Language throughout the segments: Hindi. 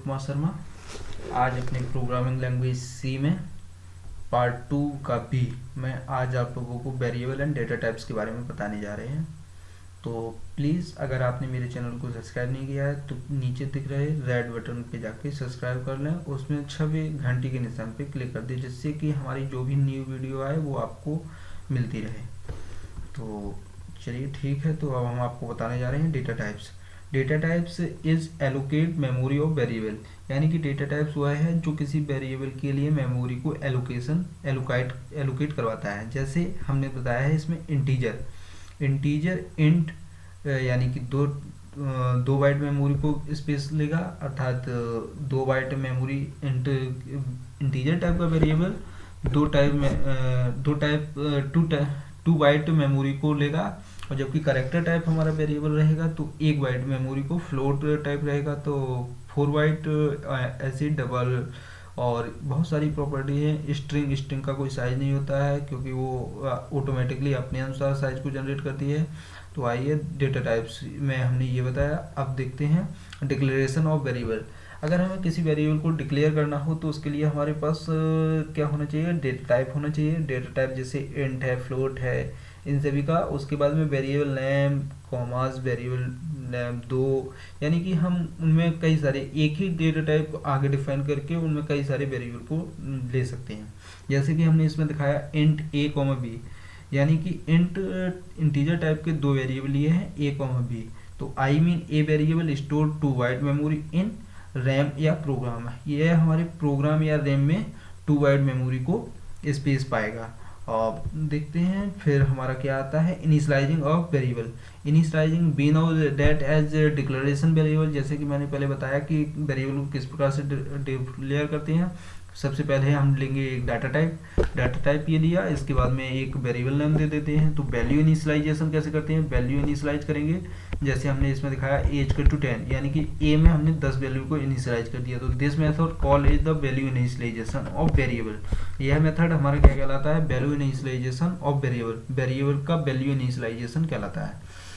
कुमार शर्मा। आज अपने प्रोग्रामिंग लैंग्वेज सी में पार्ट 2 का बी मैं आज आप लोगों को वेरिएबल एंड डेटा टाइप्स के बारे में बताने जा रहे हैं। तो प्लीज़ अगर आपने मेरे चैनल को सब्सक्राइब नहीं किया है तो नीचे दिख रहे रेड बटन पे जाके सब्सक्राइब कर लें, उसमें छवि घंटी के निशान पे क्लिक कर दें, जिससे कि हमारी जो भी न्यू वीडियो आए वो आपको मिलती रहे। तो चलिए ठीक है, तो अब हम आपको बताने जा रहे हैं data types. Data types is allocate memory of variable, यानी कि डेटा टाइप्स वह है जो किसी वेरिएबल के लिए मेमोरी को एलोकेट करवाता है। जैसे हमने बताया है इसमें इंटीजर इंट यानी कि दो बाइट मेमोरी को स्पेस लेगा, अर्थात 2 बाइट मेमोरी इंटीजर टाइप का वेरिएबल 2 बाइट मेमोरी को लेगा, और जबकि करेक्टर टाइप हमारा वेरिएबल रहेगा तो 1 बाइट मेमोरी को, फ्लोट टाइप रहेगा तो 4 बाइट, ऐसे डबल। और बहुत सारी प्रॉपर्टी है। स्ट्रिंग का कोई साइज नहीं होता है क्योंकि वो ऑटोमेटिकली अपने अनुसार साइज को जनरेट करती है। तो आइए डेटा टाइप्स में हमने ये बताया, अब देखते हैं डिक्लेरेशन ऑफ वेरिएबल। अगर हमें किसी वेरिएबल को डिक्लेयर करना हो तो उसके लिए हमारे पास क्या होना चाहिए, डेटा टाइप होना चाहिए। डेटा टाइप जैसे इंट है, फ्लोट है, इन सभी का। उसके बाद में variable name, commas, variable name 2, यानी कि हम उनमें कई सारे, एक ही डेटा टाइप आगे डिफाइन करके उनमें कई सारे वेरिएबल को ले सकते हैं। जैसे कि हमने इसमें दिखाया इंट ए कॉमा बी, यानी कि इंटीजर टाइप के 2 वेरिएबल लिए हैं ए कॉमा बी। तो I mean a variable store 2 byte memory in RAM या प्रोग्राम है, ये हमारे प्रोग्राम या रैम में 2 बाइट मेमोरी को स्पेस पाएगा। और देखते हैं फिर हमारा क्या आता है, initializing of variable. Initializing be now that as declaration variable. जैसे कि मैंने पहले बताया कि वेरिएबल को किस प्रकार से डिक्लेयर करते हैं। सबसे पहले हम लेंगे एक डाटा टाइप ये लिया, इसके बाद में एक वेरिएबल नेम दे देते हैं। तो वैल्यू इनिशियलाइजेशन कैसे करते हैं, वैल्यू इनिशियलाइज करेंगे जैसे हमने इसमें दिखाया एज टू 10, यानी कि ए में हमने 10 वैल्यू को इनिशियलाइज कर दिया। तो this method call is the value initialization of variable. यह मेथड हमारा क्या कहलाता है, वैल्यू इनिशियलाइजेशन ऑफ वेरिएबल का वैल्यू इनिशियलाइजेशन कहलाता है।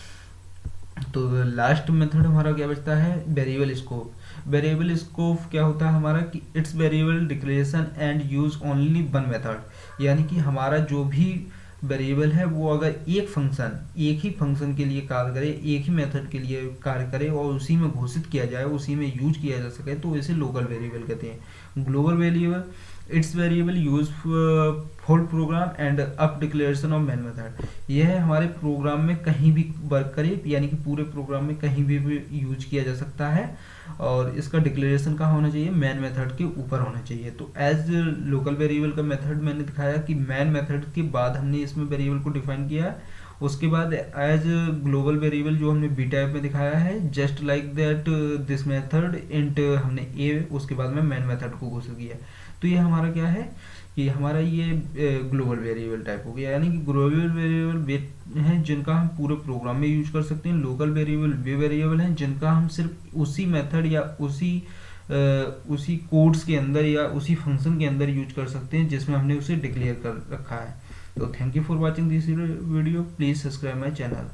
तो लास्ट मेथड हमारा क्या बचता है, वेरिएबल स्कोप। वेरिएबल स्कोप क्या होता है हमारा कि it's variable declaration and use only one method, यानी कि हमारा जो भी वेरिएबल है वो अगर एक ही फंक्शन के लिए कार्य करे, एक ही मेथड के लिए कार्य करे और उसी में घोषित किया जाए, उसी में यूज किया जा सके, तो इसे लोकल वेरिएबल कहते हैं। Global variable it's variable use for program and up declaration of main method. यह है हमारे प्रोग्राम में कहीं भी वर्क करे, यानी कि पूरे प्रोग्राम में कहीं भी यूज किया जा सकता है, और इसका डिक्लेरेशन कहाँ होना चाहिए, मेन मेथड के ऊपर होना चाहिए। तो एज लोकल वेरिएबल का मेथड मैंने दिखाया कि मेन मेथड के बाद हमने इसमें वेरिएबल को डिफाइन किया है। उसके बाद एज ग्लोबल वेरिएबल जो हमने बी टाइप में दिखाया है, just like that this method int हमने ए, उसके बाद में मेन मेथड को घोषित किया। तो ये हमारा क्या है कि हमारा ये ग्लोबल वेरिएबल टाइप हो गया, यानी कि ग्लोबल वेरिएबल हैं जिनका हम पूरे प्रोग्राम में यूज कर सकते हैं। लोकल वेरिएबल वे वेरिएबल हैं जिनका हम सिर्फ उसी मेथड या उसी कोड्स के अंदर या उसी फंक्शन के अंदर यूज कर सकते हैं जिसमें हमने उसे डिक्लेयर कर रखा है। तो thank you for watching this video, please subscribe my channel.